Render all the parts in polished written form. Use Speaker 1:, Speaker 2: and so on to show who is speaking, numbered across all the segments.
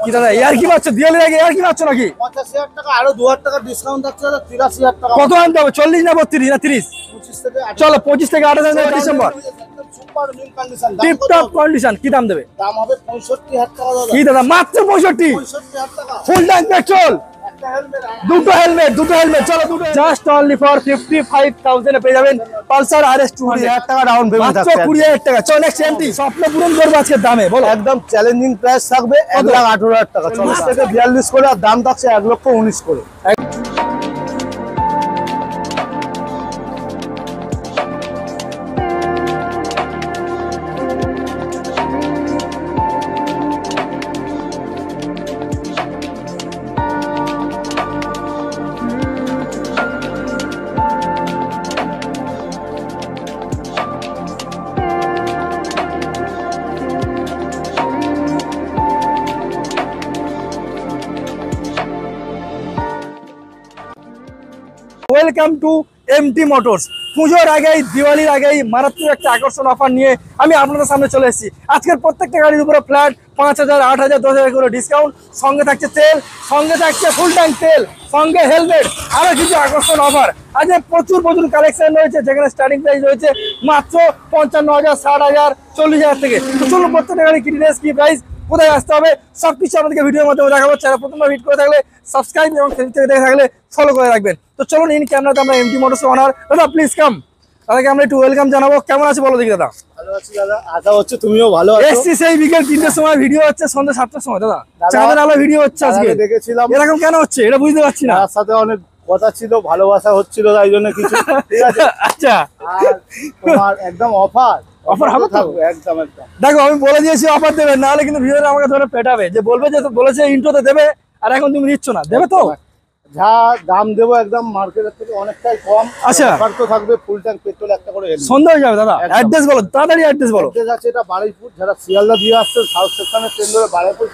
Speaker 1: কি দাদা ইয়ার কি পাচ্ছ দিয়ালের আগে ইয়ার কি পাচ্ছ নাকি
Speaker 2: 85,000 টাকা আরো 2000 টাকা ডিসকাউন্ট থাকছে 83,000 টাকা।
Speaker 1: কত আনতে হবে 40 না 32 না 30?
Speaker 2: 25 থেকে 28
Speaker 1: চলো 25 থেকে 28 ডিসেম্বর
Speaker 2: সুপার মিল কন্ডিশন।
Speaker 1: Tip top condition. কি দাম দেবে?
Speaker 2: দাম হবে 65,000 টাকা দাদা।
Speaker 1: কি দাদা মাত্র 65?
Speaker 2: 65,000 টাকা
Speaker 1: ফুল ট্যাঙ্ক পেট্রোল,
Speaker 2: একটা হেলমেট,
Speaker 1: দুটো হেলমেট চলো দুটো জাস্ট অনলি ফর 55,000 এ পেয়ে যাবেন পালসার RS 200
Speaker 2: টাকা ডাউন পেমেন্ট
Speaker 1: মাত্র
Speaker 2: থাকছে।
Speaker 1: 20,000 টাকা। চলো নেক্সট এমটি স্বপ্ন পূরণ করবে আজকের দামে বলো।
Speaker 2: একদম চ্যালেঞ্জিং প্রাইস থাকবে 1,18,000 টাকা। 40 থেকে 42 করে আর দাম থাকছে 1,19,000 করে।
Speaker 1: Welcome to MT Motors. পুজোর আগেই দিওয়ালির আগেই মারাত্মক একটা আকর্ষণ অফার নিয়ে আমি আপনাদের সামনে চলে এসেছি। আজকের প্রত্যেকটা গাড়ির উপরে ফ্ল্যাট 5,000, 8,000, 10,000 করে ডিসকাউন্ট, সঙ্গে থাকছে তেল, সঙ্গে থাকছে ফুল ট্যাঙ্ক তেল, সঙ্গে হেলমেট, আরো কিছু আকর্ষণ অফার। আজকে প্রচুর কালেকশন রয়েছে, যেখানে স্টার্টিং প্রাইস রয়েছে মাত্র 55,000, 60,000, 40,000 থেকে। তো চলুন প্রত্যেকটা গাড়ি কি ডিটেইলস, কি প্রাইস, কোথায় আসতে হবে সবকিছু আপনাদেরকে ভিডিওর মাধ্যমে দেখাবো। চ্যানেল প্রথমবার ভিডিও করে থাকলে সাবস্ক্রাইব এবং ফেসবুক থেকে দেখে থাকলে ফলো করে রাখবেন। তো চলুন ইন ক্যামেরাতে আমরা এমটি মোটরস ওনার দাদা প্লিজ কাম, তাদেরকে আমরা একটু ওয়েলকাম জানাবো। কেমন আছে বলো দেখি দাদা?
Speaker 2: ভালো আছি দাদা, আশা হচ্ছে তুমিও ভালো আছো।
Speaker 1: এসছি সেই বিকেল 3টের সময়, ভিডিও হচ্ছে সন্ধ্যা 7টার সময়। দাদা চাঁদের আলো ভিডিও হচ্ছে আজকে,
Speaker 2: দেখেছিলাম।
Speaker 1: এরকম কেন হচ্ছে এটা বুঝতে পারছি না।
Speaker 2: তার সাথে অনেক কথা ছিল, ভালোবাসা হচ্ছিল, তাই জন্য কিছু ঠিক আছে।
Speaker 1: আচ্ছা
Speaker 2: আর তোমার একদম অফার
Speaker 1: হবে তো?
Speaker 2: একদম একদম।
Speaker 1: দেখো আমি বলে দিয়েছি অফার দেবে, নাহলে কিন্তু ভিডিওটা আমাকে ধরে পেটাবে, যে বলবে যে বলেছে ইন্ট্রোতে দেবে আর এখন তুমি দিচ্ছ না। দেবে তো?
Speaker 2: যা দাম দেবো একদম মার্কেটের থেকে অনেকটাই কম।
Speaker 1: আচ্ছা
Speaker 2: অফার তো থাকবে, ফুল ট্যাঙ্ক পেট্রোল একটা করে হেলমেট।
Speaker 1: সন্ধ্যা হয়ে যাবে দাদা। অ্যাড্রেস বলো তাড়াতাড়ি, অ্যাড্রেস বলো।
Speaker 2: অ্যাড্রেস আছে এটা বারুইপুর, যারা শিয়ালদা দিয়ে আসছে সাউথ সেকশনের ট্রেন ধরে বারুইপুর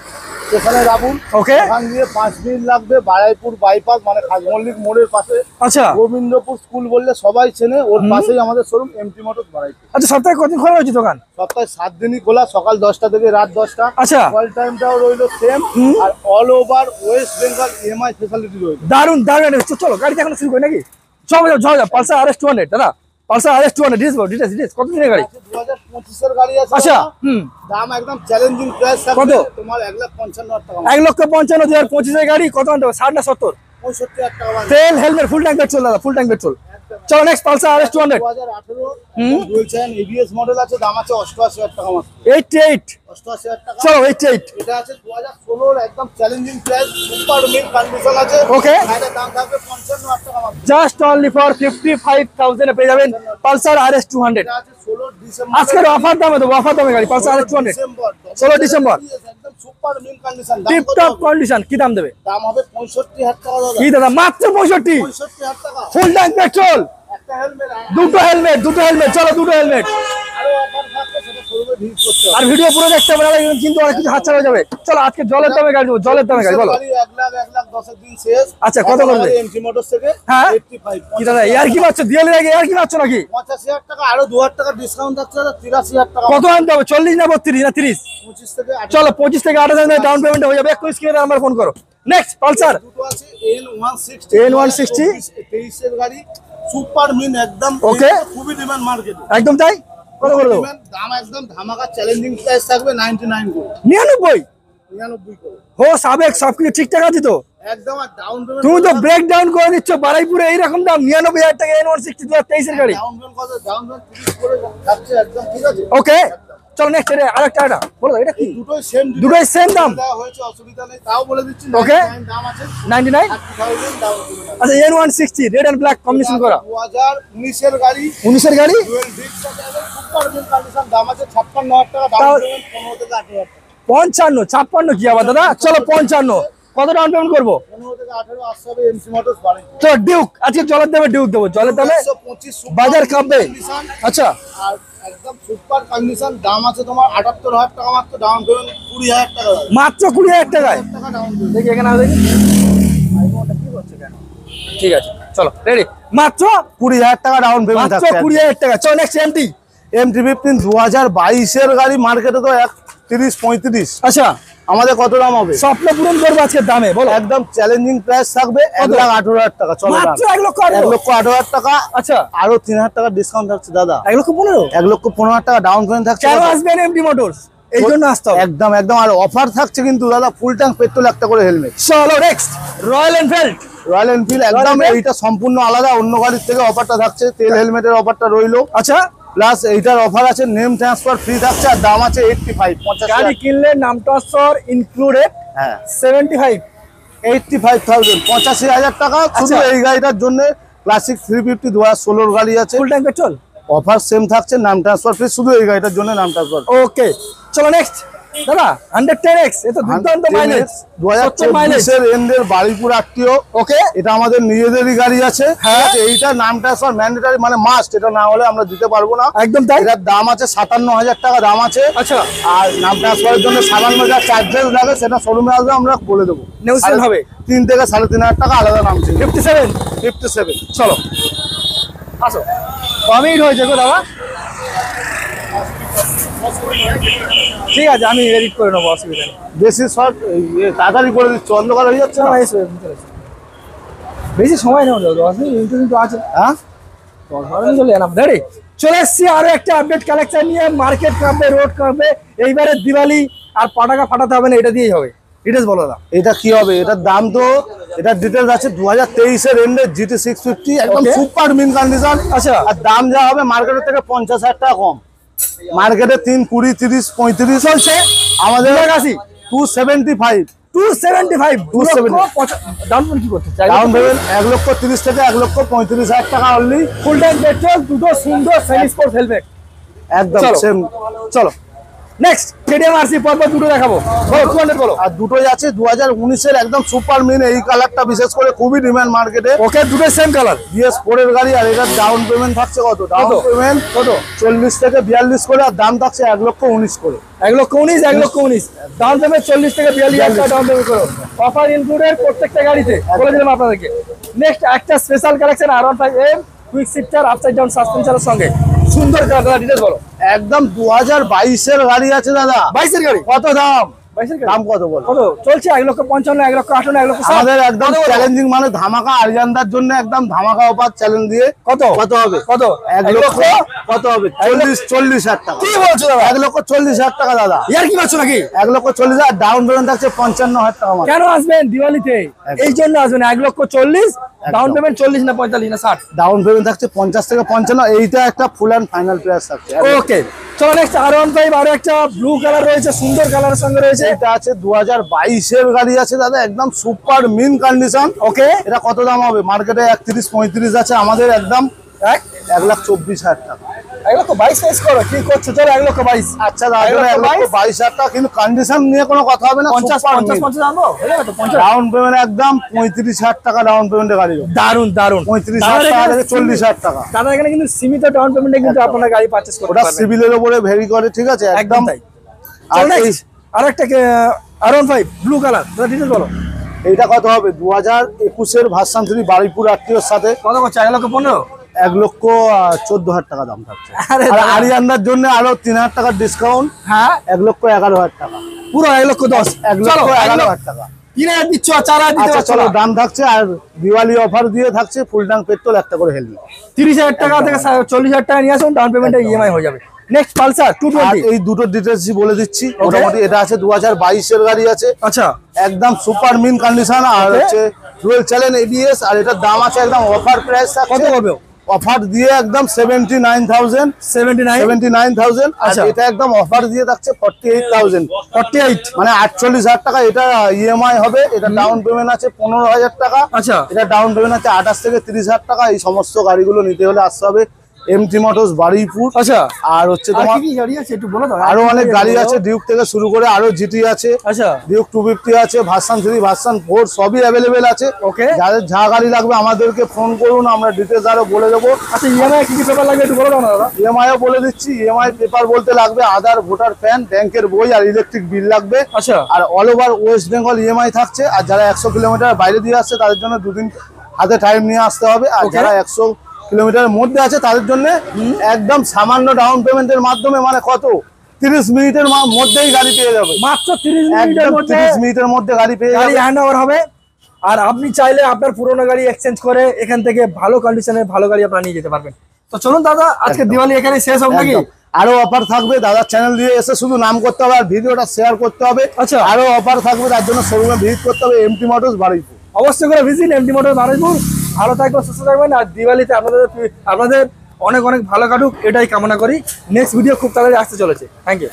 Speaker 2: স্টেশনে নামুন।
Speaker 1: ওকে,
Speaker 2: ওখান দিয়ে 5 মিনিট লাগবে। বারুইপুর বাইপাস মানে খাজমল্লিক মোড়ের পাশে
Speaker 1: আচ্ছা
Speaker 2: গোবিন্দপুর স্কুল বললে সবাই চেনে, ওর পাশেই আমাদের শোরুম এমটি মোটরস বারুইপুর।
Speaker 1: আচ্ছা সপ্তাহে কতদিন খোলা রয়েছে দোকান?
Speaker 2: সপ্তাহে 7 দিনই খোলা, সকাল 10টা থেকে রাত 10টা।
Speaker 1: আচ্ছা
Speaker 2: কল টাইমটাও রইলো সেম, আর all over West Bengal EMI facility রইলো।
Speaker 1: দারুন দারুন। চলো গাড়িতে এখন শুরু করি নাকি? চলো পালসার RS 200 দাদা, পালসার RS 200 ডিটেইলস কত দিনের গাড়ি?
Speaker 2: 2025 এর গাড়ি আছে।
Speaker 1: আচ্ছা
Speaker 2: দাম একদম চ্যালেঞ্জিং প্রাইস থাকবে
Speaker 1: কত?
Speaker 2: তোমার 1,55,000 টাকা।
Speaker 1: 1,55,000 2025 এর গাড়ি। কত আনতে হবে? 60 না 70?
Speaker 2: 65,000 টাকা।
Speaker 1: তেল হেলমেট ফুল ট্যাঙ্ক পেট্রোল দাদা, ফুল ট্যাঙ্ক পেট্রোল। চলো next Pulsar RS 200
Speaker 2: 2018 dual channel ABS model আছে, দাম আছে 88,000 টাকা মাত্র।
Speaker 1: 88
Speaker 2: 88,000 টাকা।
Speaker 1: চলো 88।
Speaker 2: এটা আছে 2016 এর একদম চ্যালেঞ্জিং প্রাইস, সুপার মিল কন্ডিশন আছে।
Speaker 1: ওকে,
Speaker 2: এটার দাম থাকবে 55,000 টাকা মাত্র।
Speaker 1: জাস্ট অনলি ফর 55,000 এ পেয়ে যাবেন পালসার RS 200।
Speaker 2: এটা আছে 16 ডিসেম্বর।
Speaker 1: আজকের অফার দামে দেবো, অফার দামে গাড়ি পালসার RS 200 16 ডিসেম্বর।
Speaker 2: একদম সুপার মিল কন্ডিশন।
Speaker 1: Tip top condition. কি দাম দেবে?
Speaker 2: দাম হবে 65,000 টাকা দাদা।
Speaker 1: কি দাদা মাত্র 65?
Speaker 2: 65,000 টাকা।
Speaker 1: ফুল ট্যাঙ্ক পেট্রোল,
Speaker 2: একটা হেলমেট,
Speaker 1: দুটো হেলমেট চলো দুটো হেলমেট।
Speaker 2: আরো অফার থাকবে, সেটা শোরুমে ভিজিট করতে হবে।
Speaker 1: আর ভিডিও পুরো দেখতে হবে, নাহলে কিন্তু অনেক কিছু হাতছাড়া হয়ে যাবে। চলো আজকে জলের দামে গাড়ি দেবো, জলের দামে গাড়ি বলো।
Speaker 2: 1,10,000 দিন শেষ।
Speaker 1: আচ্ছা কত করবে?
Speaker 2: এমটি মোটরস থেকে
Speaker 1: হ্যাঁ
Speaker 2: 85।
Speaker 1: কি দাদা ইয়ার কি পাচ্ছ দিয়ালের আগে ইয়ার কি পাচ্ছ নাকি?
Speaker 2: 85,000 টাকা আরো 2,000 টাকা ডিসকাউন্ট থাকছে 83,000 টাকা।
Speaker 1: কত আনতে হবে 40 না 32 না 30?
Speaker 2: 25 থেকে 28।
Speaker 1: চলো 25 থেকে 28,000 ডাউন পেমেন্ট হয়ে যাবে। 21 স্ক্রিনে নাম্বার ফোন করো। নেক্সট পালসার
Speaker 2: দুটো আছে N160।
Speaker 1: N160
Speaker 2: 23 এর গাড়ি, সুপার মিন একদম।
Speaker 1: ওকে,
Speaker 2: খুবই ডিমান্ড মার্কেটে।
Speaker 1: একদম তাই। কত করে দেবো?
Speaker 2: দাম একদম ধামাকা চ্যালেঞ্জিং প্রাইস থাকবে 99 করে।
Speaker 1: 99
Speaker 2: 99 করে।
Speaker 1: হো সাবেক সবকিছু ঠিকঠাক আছে তো?
Speaker 2: একদম। আর ডাউন পেমেন্ট
Speaker 1: তুমি তো ব্রেক ডাউন করে দিচ্ছ বারাইপুরে এইরকম দাম। 99,000 টাকা N160 2023 এর গাড়ি।
Speaker 2: ডাউন পেমেন্ট কত? ডাউন পেমেন্ট 30 করে থাকছে একদম, ঠিক আছে।
Speaker 1: ওকে চলো নেক্সট আরেকটা বলো। এটা কি?
Speaker 2: দুটোই সেম
Speaker 1: দাম
Speaker 2: দেওয়া হয়েছে, অসুবিধা নেই, তাও বলে দিচ্ছি।
Speaker 1: ওকে
Speaker 2: 99 দাম আছে।
Speaker 1: 99।
Speaker 2: 30,000 দাম আছে।
Speaker 1: আচ্ছা N160 red and black combination করা
Speaker 2: 2019 এর গাড়ি,
Speaker 1: 19 এর গাড়ি।
Speaker 2: ডুয়াল ডিস্ক আছে, সুপার মিল কন্ডিশন, দাম আছে 56,000 টাকা। ডাউন পেমেন্ট 15 থেকে 18,000 টাকা।
Speaker 1: 55 56 কি আবার দাদা? চলো 55। কত ডাউন পেমেন্ট করবো?
Speaker 2: 15 থেকে 18 আসতে হবে এমসি মোটরস বারুইপুর।
Speaker 1: চলো ডিউক, আজকে জলের দামে ডিউক দেবো, জলের দামে
Speaker 2: 125
Speaker 1: বাজার কাঁপবে। আচ্ছা
Speaker 2: আর একদম সুপার কন্ডিশন, দাম আছে তোমার 78,000 টাকা মাত্র। ডাউন পেমেন্ট 20,000 টাকা।
Speaker 1: মাত্র 20,000 টাকায়।
Speaker 2: টাকা ডাউন পেমেন্ট।
Speaker 1: দেখি এখানে দেখি আইফোনটা কি করছে কেন? ঠিক আছে চলো রেডি। মাত্র
Speaker 2: 20,000 টাকা ডাউন পেমেন্ট
Speaker 1: মাত্র
Speaker 2: থাকছে।
Speaker 1: 20,000 টাকা। চলো নেক্সট
Speaker 2: MT-15 2022 এর গাড়ি, মার্কেটে তো 30-35।
Speaker 1: আচ্ছা
Speaker 2: আমাদের কত দাম হবে?
Speaker 1: স্বপ্ন পূরণ করবো আজকে দামে বলো।
Speaker 2: একদম চ্যালেঞ্জিং প্রাইস থাকবে 1,18,000 টাকা। চলো
Speaker 1: মাত্র
Speaker 2: 1,18,000 টাকা।
Speaker 1: আচ্ছা,
Speaker 2: আরো 3,000 টাকা ডিসকাউন্ট থাকছে দাদা।
Speaker 1: 1,15,000
Speaker 2: 1,15,000 টাকা ডাউন পেমেন্ট থাকছে।
Speaker 1: কেন আসবেন এমডি মোটরস? এই জন্য আসতে হবে।
Speaker 2: একদম একদম। আর অফার থাকছে কিন্তু দাদা, ফুল ট্যাঙ্ক পেট্রোল একটা করে হেলমেট।
Speaker 1: চলো next royal Enfield.
Speaker 2: Royal Enfield একদম এইটা সম্পূর্ণ আলাদা, অন্য গাড়ির থেকে অফারটা থাকছে। তেল হেলমেটের অফারটা রইলো।
Speaker 1: আচ্ছা,
Speaker 2: প্লাস এইটার অফার আছে, নেম ট্রান্সফার ফ্রি থাকছে। আর দাম আছে 85
Speaker 1: গাড়ি কিনলে নাম ট্রান্সফার ইনক্লুডেড।
Speaker 2: হ্যাঁ
Speaker 1: 75
Speaker 2: 85,000 85,000 টাকা শুধু এই গাড়িটার জন্য। ক্লাসিক 350 2016 গাড়ি আছে,
Speaker 1: full tank petrol.
Speaker 2: Offer same থাকছে, নাম ট্রান্সফার ফ্রি শুধু এই গাড়িটার জন্য নাম ট্রান্সফার।
Speaker 1: ওকে চলো নেক্সট দাদা 110X। এ তো দুর্দান্ত মাইলেজ,
Speaker 2: 2024 এর এন্ডের বাড়িপুর আত্মীয়।
Speaker 1: ওকে,
Speaker 2: এটা আমাদের নিজেদেরই গাড়ি আছে। হ্যাঁ এইটা নাম ট্রান্সফার ম্যান্ডেটরি, মানে মাস্ট। এটা না হলে আমরা দিতে পারবো না।
Speaker 1: একদম তাই।
Speaker 2: এটার দাম আছে 57,000 টাকা দাম আছে।
Speaker 1: আচ্ছা,
Speaker 2: আর নাম ট্রান্সফারের জন্য 57,000 চার্জেস লাগে, সেটা শোরুমে আসবে আমরা বলে দেবো।
Speaker 1: নেগোশিয়েট হবে।
Speaker 2: 3 থেকে 3,500 টাকা আলাদা নাম ছিল।
Speaker 1: 57। চলো আসো, কমিট হয়েছে গো দাদা। ঠিক আছে, আমি এডিট করে নেবো, অসুবিধা নেই।
Speaker 2: বেশি শর্ট তাড়াতাড়ি করে দিচ্ছ, অন্ধকার হয়ে যাচ্ছে না?
Speaker 1: বেশি সময় নেই, 10 মিনিট কিন্তু আছে।
Speaker 2: হ্যাঁ
Speaker 1: 10-12 মিনিট চলে এলাম। রেডি, চলে এসছি আরো একটা আপডেট কালেকশন নিয়ে। মার্কেট কাঁপবে, রোড কাঁপবে, এইবারে দিওয়ালি আর পটাকা ফাটাতে হবে না, এটা দিয়েই হবে। ডিটেলস বলো দাদা।
Speaker 2: এটা কি হবে? এটার দাম তো, এটার ডিটেলস আছে 2023 এর এন্ডে GT 650 একদম
Speaker 1: Okay.
Speaker 2: Super mint condition.
Speaker 1: আচ্ছা,
Speaker 2: আর দাম যা হবে মার্কেটের থেকে 50,000 টাকা কম। মার্কেটে 3, 20, 30, 35 চলছে, আমাদের 275।
Speaker 1: 275 ডাউন পেমেন্ট কি করতে চাই?
Speaker 2: ডাউন পেমেন্ট 1,30,000 থেকে 1,35,000 টাকা অনলি।
Speaker 1: ফুল ট্যাঙ্ক পেট্রোল, দুটো সুন্দর সেমি স্পোর্টস হেলমেট।
Speaker 2: একদম
Speaker 1: চলো।
Speaker 2: সেম।
Speaker 1: চলো নেক্সট কেটিএম আরসি পরপর দুটো দেখাবো। বলো 200 বলো।
Speaker 2: আর দুটোই আছে 2019 এর একদম সুপার মিন। এই কালারটা বিশেষ করে খুবই ডিমান্ড মার্কেটে।
Speaker 1: ওকে, দুটো সেম কালার।
Speaker 2: BS4 এর গাড়ি। আর এটার ডাউন পেমেন্ট থাকছে কত? ডাউন
Speaker 1: কত?
Speaker 2: পেমেন্ট
Speaker 1: কত?
Speaker 2: 40 থেকে 42 করে। আর দাম থাকছে 1,19,000 করে।
Speaker 1: 1,19,000 ডাউন পেমেন্ট 40 থেকে 42,000 টাকা ডাউন পেমেন্ট করো। অফার ইনক্লুডেড প্রত্যেকটা গাড়িতে, বলে দিলাম আপনাদেরকে। নেক্সট একটা special collection R15M quick shifter upside down সাসপেনশনের সঙ্গে সুন্দর কালার। ডিটেইলস বলো।
Speaker 2: একদম 2022 এর গাড়ি আছে দাদা।
Speaker 1: 22 এর গাড়ি।
Speaker 2: কত দাম?
Speaker 1: 22 এর গাড়ি
Speaker 2: দাম কত বলো?
Speaker 1: কত চলছে? 1,55,000, 1,58,000, 1,60,000।
Speaker 2: আমাদের একদম চ্যালেঞ্জিং, মানে ধামাকা আরিয়ানদার জন্য একদম ধামাকা অফার চ্যালেঞ্জ দিয়ে।
Speaker 1: কত
Speaker 2: কত হবে?
Speaker 1: কত?
Speaker 2: 1 লক্ষ। কত হবে? 40,000 টাকা।
Speaker 1: কি বলছো দাদা?
Speaker 2: 1,40,000 টাকা দাদা।
Speaker 1: ইয়ার কি মারছো নাকি?
Speaker 2: 1,40,000। ডাউন পেমেন্ট থাকছে 55,000 টাকা মাত্র।
Speaker 1: কেন আসবেন দিওয়ালিতে? এই জন্য আসবেন। 1,40,000 ডাউন পেমেন্ট, 40 না 45 না 60।
Speaker 2: ডাউন পেমেন্ট থাকছে 50 থেকে 55। এইটা একটা ফুল অ্যান্ড ফাইনাল প্রাইস থাকছে।
Speaker 1: ওকে চলো নেক্সট R15 আরো একটা ব্লু কালার রয়েছে, সুন্দর কালারের সঙ্গে রয়েছে।
Speaker 2: এটা আছে 2022 এর গাড়ি আছে দাদা, একদম সুপার মিন কন্ডিশন।
Speaker 1: ওকে,
Speaker 2: এটা কত দাম হবে? মার্কেটে 31-35 আছে, আমাদের একদম 1,24,000 টাকা।
Speaker 1: 1,22,000 ফেস করো। কি করছো? চলো 1,22,000।
Speaker 2: আচ্ছা দাদা, 1,22,000 টাকা। কিন্তু কন্ডিশন নিয়ে কোনো কথা হবে না।
Speaker 1: 50 আনবো, হয়ে যাবে তো 50।
Speaker 2: ডাউন পেমেন্ট একদম 35,000 টাকা ডাউন পেমেন্টে গাড়ি।
Speaker 1: দারুন দারুন।
Speaker 2: 35,000 টাকা থেকে 40,000 টাকা।
Speaker 1: দাদা এখানে কিন্তু সীমিত ডাউন পেমেন্টে কিন্তু আপনারা গাড়ি পারচেজ করতে
Speaker 2: ওটা
Speaker 1: পারবেন।
Speaker 2: সিভিলের উপরে ভেরি করে, ঠিক আছে?
Speaker 1: একদম তাই।
Speaker 2: আর
Speaker 1: আরেকটা R15 ব্লু কালার, ডিটেইলস বলো।
Speaker 2: এইটা কত হবে? 2021 এর ভার্সন 3 বাড়িপুর আত্মীয়র সাথে।
Speaker 1: কত করছে? 1,15,000।
Speaker 2: 1,14,000 টাকা দাম থাকছে।
Speaker 1: আরে
Speaker 2: আর
Speaker 1: দাদা।
Speaker 2: আরিয়ানদার জন্য আরো 3,000 টাকার ডিসকাউন্ট।
Speaker 1: হ্যাঁ,
Speaker 2: 1,11,000 টাকা।
Speaker 1: পুরো 1,10,000।
Speaker 2: 1,11,000 টাকা।
Speaker 1: 3,000 দিচ্ছ, 4,000 দিতে
Speaker 2: আচ্ছা
Speaker 1: পারছো
Speaker 2: চলো,
Speaker 1: না।
Speaker 2: দাম থাকছে। আর দিওয়ালি অফার দিয়ে থাকছে ফুল ট্যাঙ্ক পেট্রোল একটা করে হেলমেট।
Speaker 1: 30,000 টাকা থেকে 40,000 টাকা নিয়ে আসুন, ডাউন পেমেন্টে ইএমআই হয়ে যাবে। নেক্সট পালসার
Speaker 2: আর
Speaker 1: 220।
Speaker 2: এই দুটো ডিটেলসই বলে দিচ্ছি মোটামুটি। এটা আছে 2022 এর গাড়ি আছে,
Speaker 1: আচ্ছা,
Speaker 2: একদম সুপার মিন কন্ডিশন। আর
Speaker 1: Okay.
Speaker 2: হচ্ছে ডুয়েল চ্যানেল ABS। আর এটার দাম আছে একদম অফার প্রাইস
Speaker 1: কত
Speaker 2: থাকছে।
Speaker 1: হবে?
Speaker 2: অফার দিয়ে একদম 79,000।
Speaker 1: 79।
Speaker 2: আর
Speaker 1: আচ্ছা।
Speaker 2: এটা একদম অফার দিয়ে থাকছে 48,000।
Speaker 1: 48
Speaker 2: মানে 48,000 টাকা। এটা ইএমআই হবে। এটা ডাউন পেমেন্ট আছে 15,000 টাকা।
Speaker 1: আচ্ছা,
Speaker 2: এটা ডাউন পেমেন্ট আছে 28 থেকে 30,000 টাকা। এই সমস্ত গাড়িগুলো নিতে হলে আসতে হবে এমটি মোটরস বারুইপুর।
Speaker 1: আচ্ছা।
Speaker 2: আর হচ্ছে
Speaker 1: আর
Speaker 2: তোমার
Speaker 1: কি কি গাড়ি আছে একটু বলো দাও।
Speaker 2: আরো অনেক গাড়ি আছে, ডিউক থেকে শুরু করে আরো জিটি আছে,
Speaker 1: আচ্ছা,
Speaker 2: ডিউক 250 আছে, ভার্সন 3, ভার্সন 4 সবই অ্যাভেলেবেল আছে।
Speaker 1: ওকে।
Speaker 2: যাদের যা গাড়ি লাগবে আমাদেরকে ফোন করুন, আমরা ডিটেলস আরো বলে দেবো।
Speaker 1: আচ্ছা, ইএমআই কি কি পেপার লাগবে একটু বলো দাও না দাদা।
Speaker 2: ইএমআইও বলে দিচ্ছি। ইএমআই পেপার বলতে লাগবে আধার, ভোটার, প্যান, ব্যাংকের বই আর ইলেকট্রিক বিল লাগবে।
Speaker 1: আচ্ছা,
Speaker 2: আর all over West Bengal EMI থাকছে। আর যারা 100 কিলোমিটার বাইরে দিয়ে আসছে তাদের জন্য 2 দিন হাতে টাইম নিয়ে আসতে হবে। আর
Speaker 1: Okay.
Speaker 2: যারা 100 কিলোমিটারের মধ্যে আছে তাদের জন্য একদম সামান্য ডাউন পেমেন্টের মাধ্যমে, মানে কত 30 মিনিটের মধ্যেই গাড়ি পেয়ে যাবে।
Speaker 1: মাত্র 30 মিনিটের
Speaker 2: একদম
Speaker 1: মধ্যে
Speaker 2: 30 মিনিটের মধ্যে গাড়ি পেয়ে
Speaker 1: গাড়ি
Speaker 2: যাবে।
Speaker 1: হ্যান্ড ওভার হবে। আর আপনি চাইলে আপনার পুরোনো গাড়ি এক্সচেঞ্জ করে এখান থেকে ভালো কন্ডিশনে ভালো গাড়ি আপনারা নিয়ে যেতে পারবেন। তো চলুন দাদা, আজকে দিওয়ালি এখানে শেষ হবে নাকি?
Speaker 2: একদম। আরো অফার থাকবে, দাদার চ্যানেল দিয়ে এসে শুধু নাম করতে হবে আর ভিডিওটা শেয়ার করতে হবে।
Speaker 1: আচ্ছা।
Speaker 2: আরো অফার থাকবে, তার জন্য শোরুমে ভিজিট করতে হবে, এমটি মোটরস বারুইপুর।
Speaker 1: অবশ্যই করে ভিজিট এমটি মোটর বারুইপুর। ভালো থাকবেন, সুস্থ থাকবেন, আর দিওয়ালিতে আপনাদের অনেক অনেক ভালো কাটুক এটাই কামনা করি। নেক্সট ভিডিও খুব তাড়াতাড়ি আসতে চলেছে। Thank you.